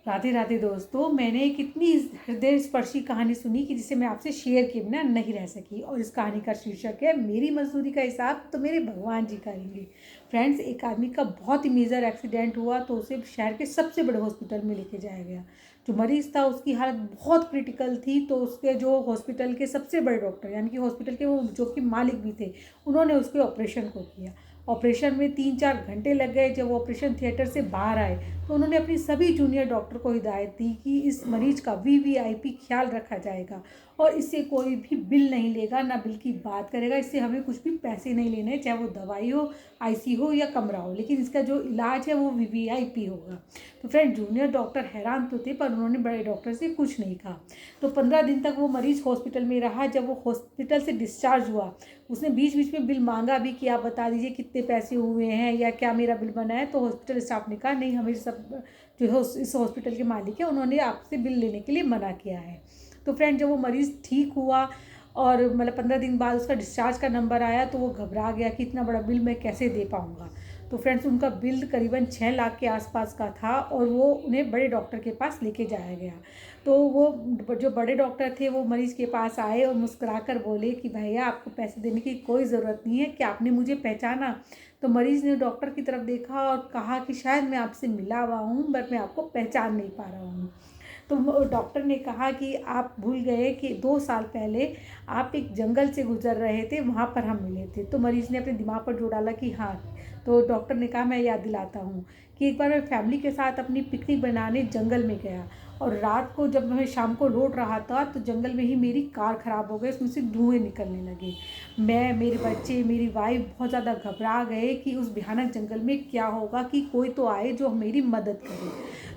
राधे राधे दोस्तों, मैंने एक इतनी हृदय स्पर्शी कहानी सुनी कि जिसे मैं आपसे शेयर किए बिना नहीं रह सकी। और इस कहानी का शीर्षक है मेरी मजदूरी का हिसाब तो मेरे भगवान जी करेंगे। फ्रेंड्स, एक आदमी का बहुत ही मेजर एक्सीडेंट हुआ तो उसे शहर के सबसे बड़े हॉस्पिटल में लेके जाया गया। जो मरीज़ था उसकी हालत बहुत क्रिटिकल थी, तो उसके जो हॉस्पिटल के सबसे बड़े डॉक्टर यानी कि हॉस्पिटल के वो जो कि मालिक भी थे, उन्होंने उसके ऑपरेशन को किया। ऑपरेशन में 3-4 घंटे लग गए। जब वो ऑपरेशन थिएटर से बाहर आए तो उन्होंने अपनी सभी जूनियर डॉक्टर को हिदायत दी कि इस मरीज का वीवीआईपी ख्याल रखा जाएगा और इससे कोई भी बिल नहीं लेगा, ना बिल की बात करेगा। इससे हमें कुछ भी पैसे नहीं लेने, चाहे वो दवाई हो, आईसी हो या कमरा हो, लेकिन इसका जो इलाज है वो वीवीआईपी होगा। तो फ्रेंड, जूनियर डॉक्टर हैरान तो थे, पर उन्होंने बड़े डॉक्टर से कुछ नहीं कहा। तो 15 दिन तक वो मरीज हॉस्पिटल में रहा। जब वो हॉस्पिटल से डिस्चार्ज हुआ, उसने बीच बीच में बिल मांगा भी कि आप बता दीजिए कितने पैसे हुए हैं या क्या मेरा बिल बना है। तो हॉस्पिटल स्टाफ ने कहा नहीं, हमें सब जो है इस हॉस्पिटल के मालिक है, उन्होंने आपसे बिल लेने के लिए मना किया है। तो फ्रेंड, जब वो मरीज़ ठीक हुआ और मतलब 15 दिन बाद उसका डिस्चार्ज का नंबर आया तो वो घबरा गया कि इतना बड़ा बिल मैं कैसे दे पाऊँगा। तो फ्रेंड्स, उनका बिल करीबन 6 लाख के आसपास का था और वो उन्हें बड़े डॉक्टर के पास लेके जाया गया। तो वो जो बड़े डॉक्टर थे वो मरीज़ के पास आए और मुस्कुराकर बोले कि भैया, आपको पैसे देने की कोई ज़रूरत नहीं है, क्या आपने मुझे पहचाना? तो मरीज़ ने डॉक्टर की तरफ देखा और कहा कि शायद मैं आपसे मिला हुआ हूँ, बट मैं आपको पहचान नहीं पा रहा हूँ। तो डॉक्टर ने कहा कि आप भूल गए कि 2 साल पहले आप एक जंगल से गुजर रहे थे, वहाँ पर हम मिले थे। तो मरीज़ ने अपने दिमाग पर जोर डाला कि हाँ। तो डॉक्टर ने कहा, मैं याद दिलाता हूँ कि एक बार मैं फैमिली के साथ अपनी पिकनिक बनाने जंगल में गया और रात को जब मैं शाम को लौट रहा था तो जंगल में ही मेरी कार ख़राब हो गई, उसमें से धुएँ निकलने लगे। मैं, मेरे बच्चे, मेरी वाइफ बहुत ज़्यादा घबरा गए कि उस भयानक जंगल में क्या होगा, कि कोई तो आए जो मेरी मदद करे।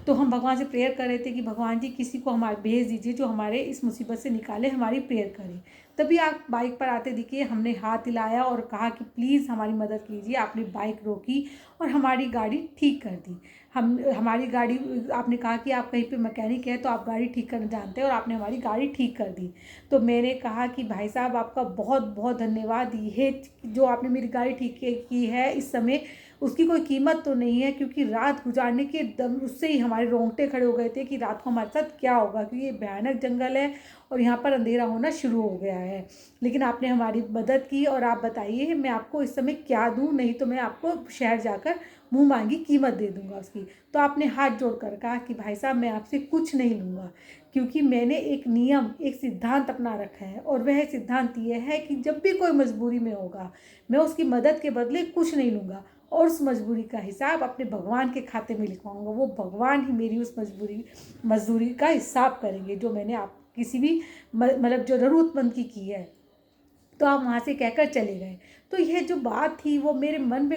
तो हम भगवान से प्रेयर कर रहे थे कि भगवान जी, किसी को हमारे भेज दीजिए जो हमारे इस मुसीबत से निकाले, हमारी प्रेयर करे। तभी आप बाइक पर आते दिखे। हमने हाथ हिलाया और कहा कि प्लीज़ हमारी मदद कीजिए। आपने बाइक रोकी और हमारी गाड़ी ठीक कर दी। हमारी गाड़ी, आपने कहा कि आप कहीं पे मैकेनिक है तो आप गाड़ी ठीक करना जानते हैं, और आपने हमारी गाड़ी ठीक कर दी। तो मैंने कहा कि भाई साहब, आपका बहुत बहुत धन्यवाद। ये जो आपने मेरी गाड़ी ठीक की है इस समय, उसकी कोई कीमत तो नहीं है, क्योंकि रात गुजारने के दम उससे ही हमारे रोंगटे खड़े हो गए थे कि रात को हमारे साथ क्या होगा, क्योंकि ये भयानक जंगल है और यहाँ पर अंधेरा होना शुरू हो गया है। लेकिन आपने हमारी मदद की, और आप बताइए मैं आपको इस समय क्या दूँ, नहीं तो मैं आपको शहर जाकर मुँह मांगी कीमत दे दूँगा उसकी। तो आपने हाथ जोड़कर कहा कि भाई साहब, मैं आपसे कुछ नहीं लूँगा, क्योंकि मैंने एक नियम, एक सिद्धांत अपना रखा है, और वह सिद्धांत ये है कि जब भी कोई मजबूरी में होगा, मैं उसकी मदद के बदले कुछ नहीं लूँगा और उस मजबूरी का हिसाब अपने भगवान के खाते में लिखवाऊँगा। वो भगवान ही मेरी उस मजदूरी का हिसाब करेंगे जो मैंने आप किसी भी मतलब जो ज़रूरतमंद की है। तो आप वहाँ से कहकर चले गए। तो यह जो बात थी वो मेरे मन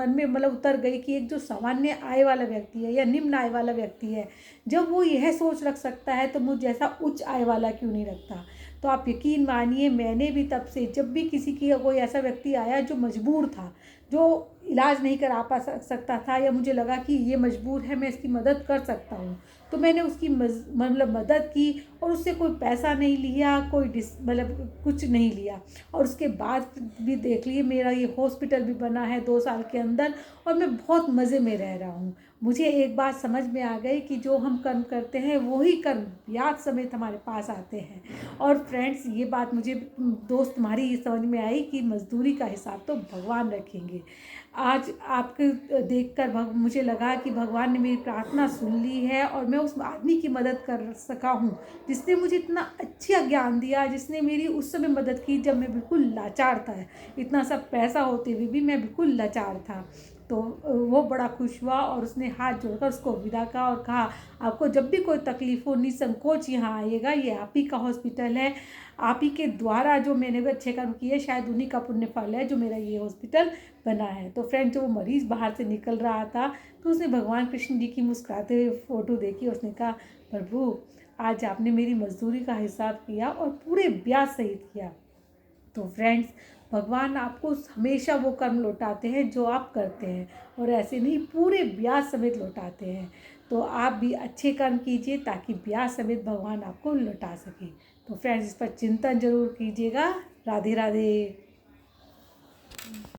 में मतलब उतर गई कि एक जो सामान्य आय वाला व्यक्ति है या निम्न आय वाला व्यक्ति है, जब वो यह सोच रख सकता है तो मुझ जैसा उच्च आय वाला क्यों नहीं रखता। तो आप यकीन मानिए, मैंने भी तब से जब भी किसी की कोई ऐसा व्यक्ति आया जो मजबूर था, जो इलाज नहीं करा पा सकता था, या मुझे लगा कि ये मजबूर है, मैं इसकी मदद कर सकता हूँ, तो मैंने उसकी मतलब मदद की और उससे कोई पैसा नहीं लिया, कोई मतलब कुछ नहीं लिया। और उसके बाद भी देख लिए, मेरा ये हॉस्पिटल भी बना है 2 साल के अंदर और मैं बहुत मज़े में रह रहा हूँ। मुझे एक बात समझ में आ गई कि जो हम कर्म करते हैं वही कर्म ब्याज समेत हमारे पास आते हैं। और फ्रेंड्स, ये बात मुझे दोस्त तुम्हारी ये समझ में आई कि मजदूरी का हिसाब तो भगवान रखेंगे। आज आपके देखकर मुझे लगा कि भगवान ने मेरी प्रार्थना सुन ली है और मैं उस आदमी की मदद कर सका हूँ जिसने मुझे इतना अच्छा ज्ञान दिया, जिसने मेरी उस समय मदद की जब मैं बिल्कुल लाचार था। इतना सब पैसा होते हुए भी मैं बिल्कुल लाचार था। तो वो बड़ा खुश हुआ और उसने हाथ जोड़कर उसको विदा कहा और कहा, आपको जब भी कोई तकलीफ हो निसंकोच यहाँ आइएगा, ये आप ही का हॉस्पिटल है। आप ही के द्वारा जो मैंने भी अच्छे कर्म किए, शायद उन्हीं का पुण्य फल है जो मेरा ये हॉस्पिटल बना है। तो फ्रेंड, जो वो मरीज़ बाहर से निकल रहा था तो उसने भगवान कृष्ण जी की मुस्कुराते हुए फ़ोटो देखी। उसने कहा, प्रभु, आज आपने मेरी मजदूरी का हिसाब किया और पूरे ब्याज सहित किया। तो फ्रेंड्स, भगवान आपको हमेशा वो कर्म लौटाते हैं जो आप करते हैं, और ऐसे नहीं, पूरे ब्याज समेत लौटाते हैं। तो आप भी अच्छे कर्म कीजिए ताकि ब्याज समेत भगवान आपको लौटा सके। तो फ्रेंड्स, इस पर चिंतन जरूर कीजिएगा। राधे राधे।